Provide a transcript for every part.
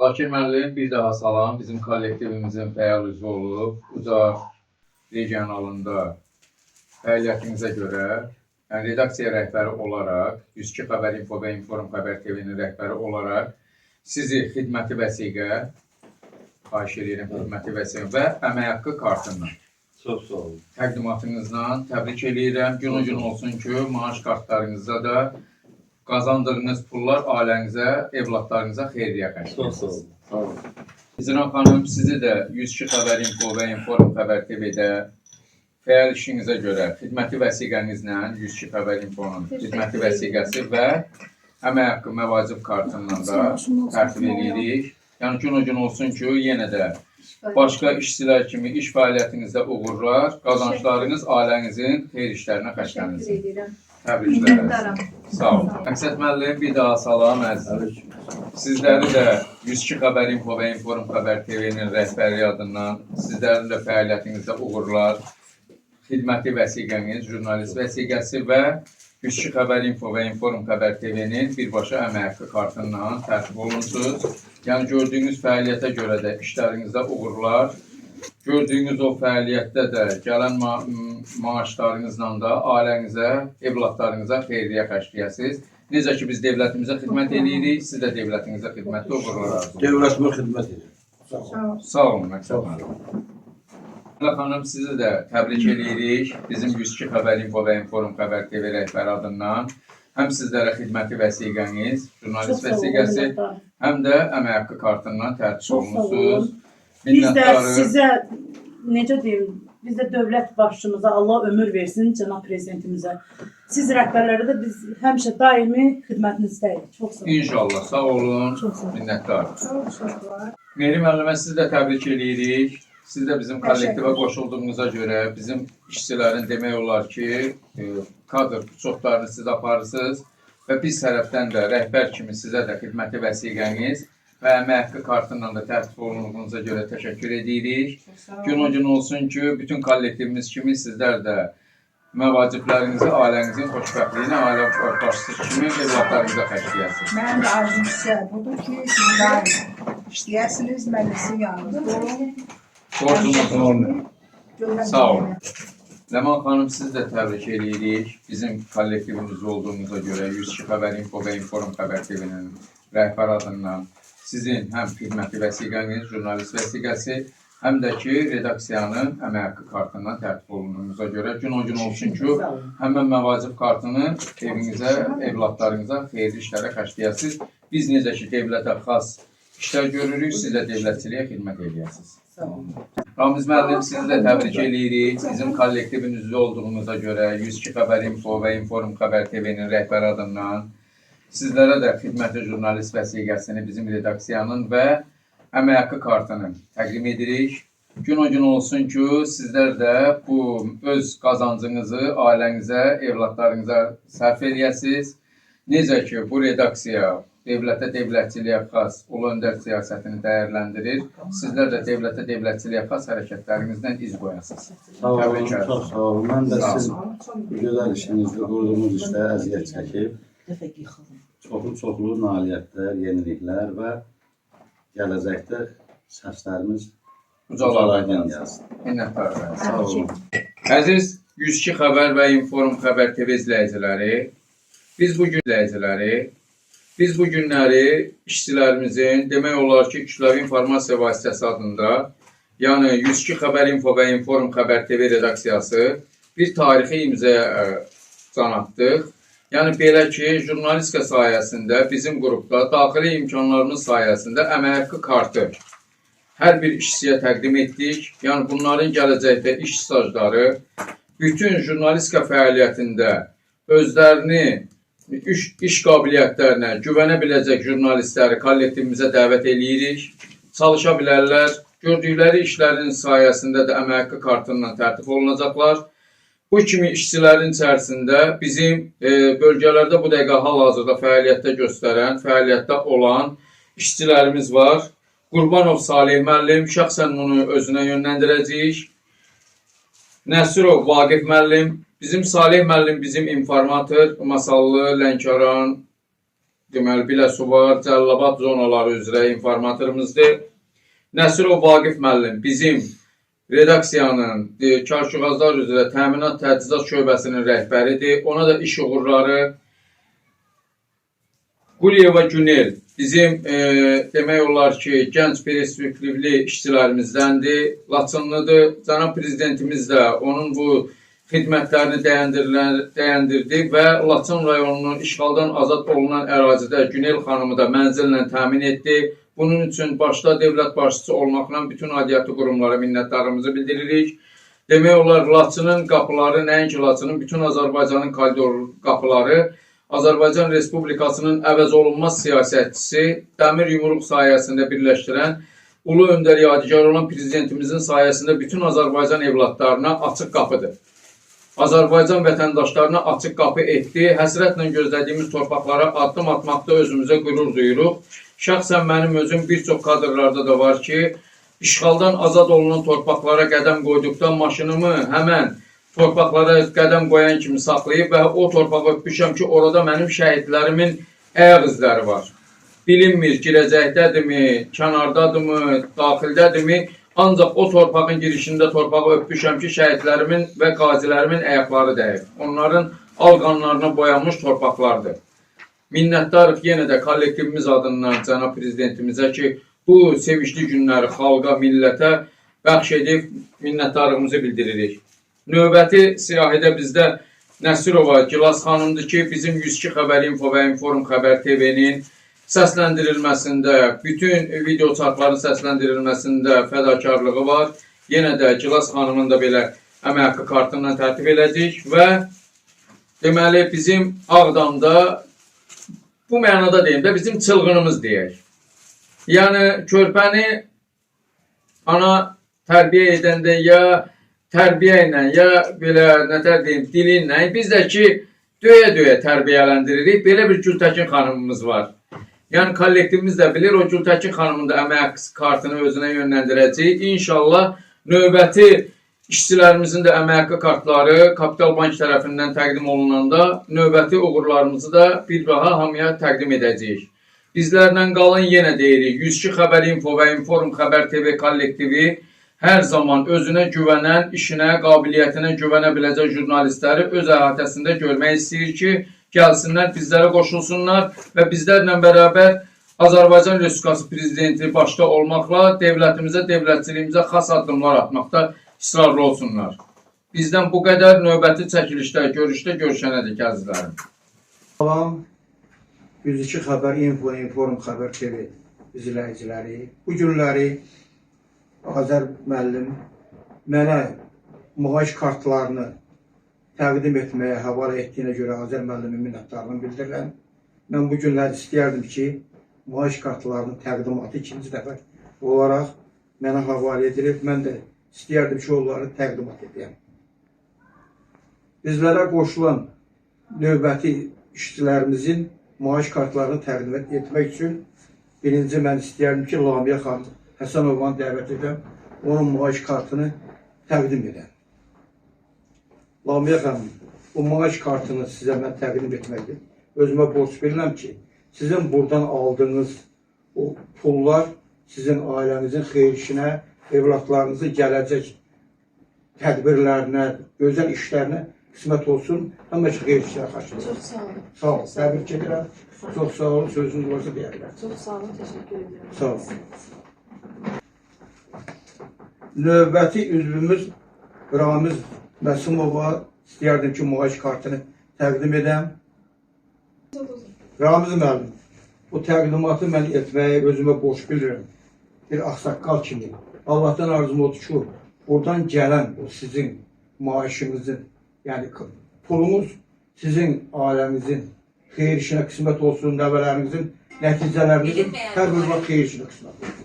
Bakir müəllim, bir daha salam. Bizim kollektivimizin fəal üzvü olub. Ucar regionalında fəaliyyətinizə görə, yəni redaksiya rəhbəri olaraq, 102 Xəbər İnfo və Inform Xəbər TV-nin rəhbəri olaraq sizi xidməti vəsiqə, xahiş edirəm xidməti vəsiqə və əmək haqqı kartından Çox sağ olun. təqdimatınızla təbrik edirəm. Gün olsun ki, maaş kartlarınızda da qazandığınız pullar ailənizə, evlatlarınıza xeyriyyə Çox sağ xərcləyirsiniz. olun. Sağ olun. İzran xanım, sizi də 102 Xəbər İnfo və Inform Xəbər TV-də fəal işinizə görə xidməti vəsiqənizlə 102 Xəbər İnfonun xidməti vəsiqəsi və əmək haqqı məvacib kartından da tərtib edirik. Yəni gün olsun ki, yenə də başqa işçilər kimi iş fəaliyyətinizdə uğurlar, qazançlarınız ailənizin xeyir işlərinə xərclənsin. Təbriklər. Sağ olun. Məqsəd müəllim, bir daha salam əziz. Sizləri də 102 Xəbər İnfo və Inform Xəbər TV-nin rəhbəri adından sizlərin də fəaliyyətinizdə uğurlar, xidməti vəsiqəniz, jurnalist vəsiqəsi və 102 Xəbər İnfo və Inform Xəbər TV-nin birbaşa əmək haqqı kartından tərtib olunsunuz. Yəni gördüyünüz fəaliyyətə görə də işlərinizdə uğurlar, gördüyünüz o fəaliyyətdə də gələn maaşlarınızla da ailənizə, evlatlarınıza xeyriyyə xərcləyəsiniz. Necə ki, biz dövlətimizə xidmət edirik, siz də dövlətinizə xidmətdə uğurlar arzulayırsınız. Dövlətimə xidmət edir. Sağ olun, Məqsəd müəllim. Xanım, sizi də təbrik edirik. Bizim 102 Xəbər İnfo və Inform Xəbər TV rəhbəri adından həm sizlərə xidməti vəsiqəniz, jurnalist vəsiqəsi, həm də əmək haqqı kartından tərtib olunursunuz. Biz də sizə, necə deyim, biz də dövlət başçımıza Allah ömür versin, cənab prezidentimizə. Siz rəhbərlərə də biz həmişə daimi xidmətinizdəyik. Çox sağ olun. İnşallah, sağ olun, minnətdarım. Mehri müəllimə sizi də təbrik edirik. Siz də bizim kollektivə qoşulduğunuza görə bizim işçilərin demək olar ki, kadr çoxlarını siz aparırsınız və biz tərəfdən də rəhbər kimi sizə də xidməti vəsiqəniz və əmək haqqı kartından da tərtib olunduğunuza görə təşəkkür edirik. Gün olsun ki, bütün kollektivimiz kimi sizlər də məvaciblərinizi, ailənizin xoşbəxtliyini, ailə başçısı kimi evlatlarınıza xərcləyəsiniz. Mənim də arzum sizə budur ki, siz daim işləyəsiniz, mən də sizin yanınızda olun. Sağ olun. Ləman xanım, siz də təbrik edirik. Bizim kollektivimiz olduğunuza görə 102 Xəbər İnfo və Inform Xəbər TV-nin rəhbər adından sizin həm xidməti vəsiqəniz, jurnalist vəsiqəsi, həm də ki, redaksiyanın əmək haqqı kartından tərtib olunduğunuza görə gün olsun ki, həmən məvacib kartını evinizə, evlatlarınıza xeyirli işlərə xərcləyəsiniz. Biz necə ki, dövlətə xas işlər görürük, siz də dövlətçiliyə xidmət edəsiniz. Ramiz müəllim, sizi də təbrik edirik. Bizim kollektivin üzvü olduğunuza görə 102 Xəbər İnfo və Inform Xəbər TV-nin rəhbəri adından sizlərə də xidməti jurnalist vəsiqəsini bizim redaksiyanın və əmək haqqı kartını təqdim edirik. Gün olsun ki, sizlər də bu öz qazancınızı ailənizə, evlatlarınıza sərf edəsiniz. Necə ki, bu redaksiya dövlətə, dövlətçiliyə xas ulu öndər siyasətini dəyərləndirir. Sizlər də dövlətə, dövlətçiliyə xas hərəkətlərinizdən iz qoyasınız. Sağ olun, çox sağ olun. Mən də sizin gözəl işinizdə, qurduğunuz işdə əziyyət çəkib, çoxlu nailiyyətlər, yeniliklər və gələcəkdə səslərimiz ucalardan gəlsin. Minnətdarım. Sağ olun. Əziz 102 Xəbər və Inform Xəbər TV izləyiciləri, biz bu günləri işçilərimizin demək olar ki, kütləvi informasiya vasitəsi adında, yəni 102 Xəbər İnfo və Inform Xəbər TV redaksiyası bir tarixi imzaya can atdıq. Yəni belə ki, jurnalistika sayəsində bizim qrupda daxili imkanlarımız sayəsində əmək haqqı kartı hər bir işçiyə təqdim etdik. Yəni bunların gələcəkdə iş stajları bütün jurnalistika fəaliyyətində özlərini iş qabiliyyətlərinə güvənə biləcək jurnalistləri kollektivimizə dəvət edirik. Çalışa bilərlər. Gördükləri işlərin sayəsində də əmək haqqı kartından tərtib olunacaqlar. Bu kimi işçilərin içərisində bizim bölgələrdə bu dəqiqə hal-hazırda fəaliyyətdə göstərən, fəaliyyətdə olan işçilərimiz var. Qurbanov Salih müəllim, şəxsən onu özünə yönləndirəcəyik. Nəsirov Vaqif müəllim, bizim Salih müəllim bizim informator, Masallı, Lənkəran deməli, Biləsuvar, Cəlilabad zonaları üzrə informatorumuzdur. Nəsirov Vaqif müəllim bizim redaksiyanın Karşıqazlar üzrə təminat təchizat şöbəsinin rəhbəridir. Ona da iş uğurları. Quliyeva Günel bizim demək olar ki, gənc perspektivli işçilərimizdəndir, Laçınlıdır. Cənab Prezidentimiz də onun bu xidmətlərini dəyəndirdi və Laçın rayonunun işğaldan azad olunan ərazidə Günel xanımı da mənzillə təmin etdi. Bunun üçün başda dövlət başçısı olmaqla bütün aidiyyatı qurumlara minnətdarlığımızı bildiririk. Demək olar Laçının qapıları, nəinki Laçının, bütün Azərbaycanın koridor qapıları, Azərbaycan Respublikasının əvəz olunmaz siyasətçisi, dəmir yumruq sayəsində birləşdirən, ulu öndər yadigar olan Prezidentimizin sayəsində bütün Azərbaycan evlatlarına açıq qapıdır. Azərbaycan vətəndaşlarına açıq qapı etdi. Həsrətlə gözlədiyimiz torpaqlara addım atmaqda özümüzə qürur duyuruq. Şəxsən mənim özüm bir çox kadrlarda da var ki, işğaldan azad olunan torpaqlara qədəm qoyduqda maşınımı həmən torpaqlara qədəm qoyan kimi saxlayıb və o torpağı öpmüşəm ki, orada mənim şəhidlərimin ayaq izləri var. Bilinmir, girəcəkdədirmi, kənardadırmı, daxildədirmi, ancaq o torpağın girişində torpağı öpmüşəm ki, şəhidlərimin və qazilərimin ayaqları dəyib. Onların alqanlarına boyanmış torpaqlardır. Minnətdarıq yenə də kollektivimiz adından Cənab Prezidentimizə ki, bu sevinçli günləri xalqa, millətə bəxş edib minnətdarlığımızı bildiririk. Növbəti siyahidə bizdə Nəsirova Gilas xanımdır ki, bizim 102 Xəbər Info və Inform Xəbər TV-nin səsləndirilməsində, bütün video çarxların səsləndirilməsində fədakarlığı var. Yenə də Gilas xanımın da belə əmək haqqı kartından tərtib edəcək və deməli bizim Ağdamda bu mənada deyim də bizim çılğınımız deyək. Yəni körpəni ana tərbiyə edəndə ya tərbiyə ilə, ya belə nətər deyim, dili ilə, biz də ki, döyə-döyə tərbiyələndiririk. Belə bir Gültəkin xanımımız var. Yəni, kollektivimiz də bilir, o Gültəkin xanımın da əmək kartını özünə yönləndirəcək. İnşallah, növbəti işçilərimizin də əmək haqqı kartları Kapital Bank tərəfindən təqdim olunanda, növbəti uğurlarımızı da bir daha hamıya təqdim edəcəyik. Bizlərlə qalın, yenə deyirik, 102 Xəbər Info və Inform Xəbər TV kollektivi hər zaman özünə güvənən, işinə, qabiliyyətinə güvənə biləcək jurnalistləri öz əhatəsində görmək istəyir ki, gəlsinlər, bizlərə qoşulsunlar və bizlərlə bərabər Azərbaycan Respublikası Prezidenti başda olmaqla dövlətimizə, dövlətçiliyimizə xas addımlar atmaqda israrlı olsunlar. Bizdən bu qədər növbəti çəkilişdə, görüşdə görüşənədir gəzdilərim. Salam, 102 Xəbər Info, Inform Xəbər TV izləyiciləri. Bu günləri Azər müəllim mənə maaş kartlarını təqdim etməyə həvalə etdiyinə görə Azər müəllimin minnətdarlığını bildirirəm. Mən bu günlər istəyərdim ki, maaş kartlarının təqdimatı ikinci dəfə olaraq mənə həvalə edilib. Mən də istəyərdim ki, onları təqdimat edəyəm. Bizlərə qoşulan növbəti işçilərimizin maaş kartlarını təqdim etmək üçün birinci mən istəyərdim ki, Lamiyə xanım Həsənovanı dəvət edəm, onun maaş kartını təqdim edəm. Lamiyə xanım, bu maaş kartını sizə mən təqdim etməkdir. Özümə borc bilirəm ki, sizin buradan aldığınız o pullar sizin ailənizin xeyir işinə, evlatlarınızın gələcək tədbirlərinə, gözəl işlərinə qismət olsun. Həmə ki, xeyir işlərə xaçılır. Çox sağ olun. Sağ olun, təbrik edirəm. Çox sağ olun, sözünüz varsa deyərlər. Çox sağ olun, təşəkkür edirəm. Sağ olun. Növbəti üzvümüz Ramiz Məsimova istəyərdim ki, maaş kartını təqdim edəm. Ramiz müəllim, bu təqdimatı mən etməyə özümə borc bilirəm. Bir ağsaqqal kimi. Allahdan arzum odur ki, buradan gələn o sizin maaşınızın, yəni pulunuz sizin ailəmizin xeyir işinə qismət olsun, nəvələrinizin nəticələrinizin hər bir vaxt xeyir işinə qismət olsun.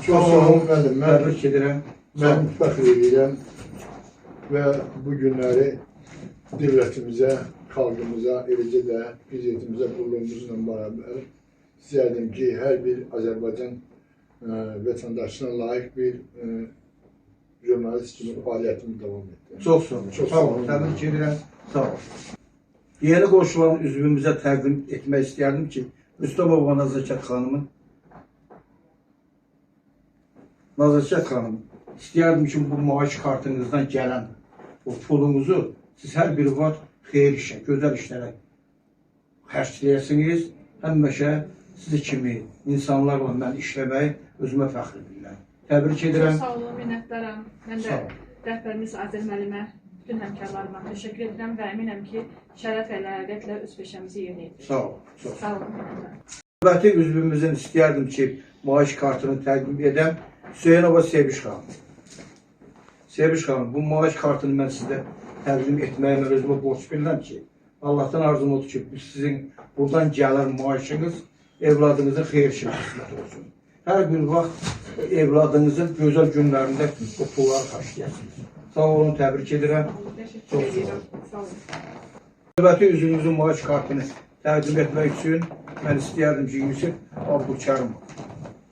Çox sağ olun, müəllim. Təbrik edirəm. Mən fəxr edirəm və bu günləri dövlətimizə, xalqımıza, eləcə də prezidentimizə qulluğumuzla bərabər istəyərdim ki, hər bir Azərbaycan vətəndaşına layiq bir jurnalist kimi fəaliyyətimi davam etdim. Çox sağ olun. Sağ olun. Təbrik edirəm. Sağ olun. Yeni qoşulan üzvümüzə təqdim etmək istəyərdim ki, Müslümova Nazirçək xanımın. Nazirçək xanım, istəyərdim ki, bu maaş kartınızdan gələn o pulunuzu siz hər bir vaxt xeyir işə, gözəl işlərə xərcləyəsiniz. Həmişə sizi kimi insanlarla mən işləməyi özümə fəxr edirəm. Təbrik edirəm. Sağ olun, minnətdaram. Mən də rəhbərimiz Azər müəllimə, bütün həmkarlarıma təşəkkür edirəm və əminəm ki, şərəf və ləyaqətlə öz peşəmizi yerinə yetirir. Sağ ol. Sağ olun, minnətdaram. Növbəti üzvümüzün istəyərdim ki, maaş kartını təqdim edəm. Hüseynova Seviş xanım. Seviş xanım, bu maaş kartını mən sizə təqdim etməyə mən özümə borc bilirəm ki, Allahdan arzum odur ki, sizin buradan gələn maaşınız evladınızın xeyir şirkət olsun. Hər bir vaxt evladınızın gözəl günlərində o pulları xərcləyəsiniz. Sağ olun, təbrik edirəm. Təşəkkür edirəm. Sağ olun. Növbəti üzvümüzün maaş kartını təqdim etmək üçün mən istəyərdim ki, Yusuf Abdülkərimov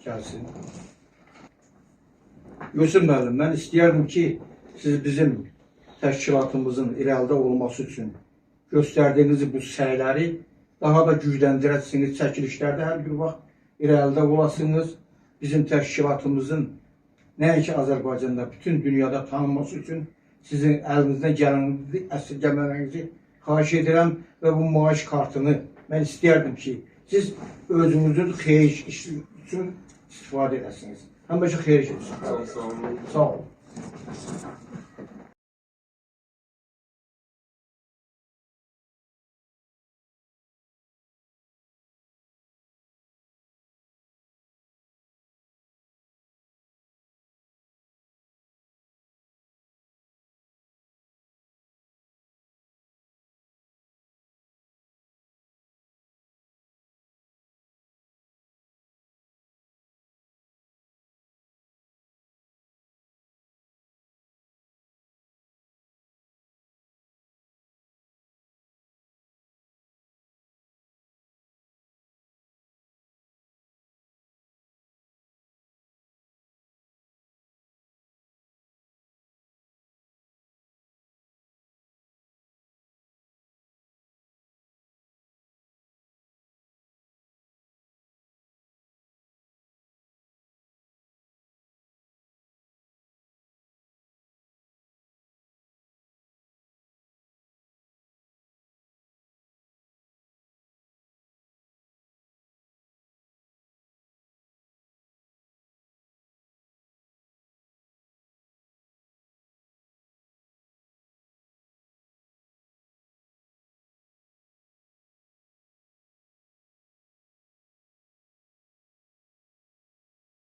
gəlsin. Yusuf müəllim, mən istəyərdim ki, siz bizim təşkilatımızın irəlidə olması üçün göstərdiyiniz bu səyləri daha da gücləndirəsiniz, çəkilişlərdə hər bir vaxt irəlidə olasınız. Bizim təşkilatımızın nəinki Azərbaycanda, bütün dünyada tanınması üçün sizin əlinizdən gələninizi əsirgəmənizi xahiş edirəm və bu maaş kartını mən istəyərdim ki, siz özünüzün xeyir işi üçün istifadə edəsiniz. Həmişə xeyir işi üçün. Sağ olun.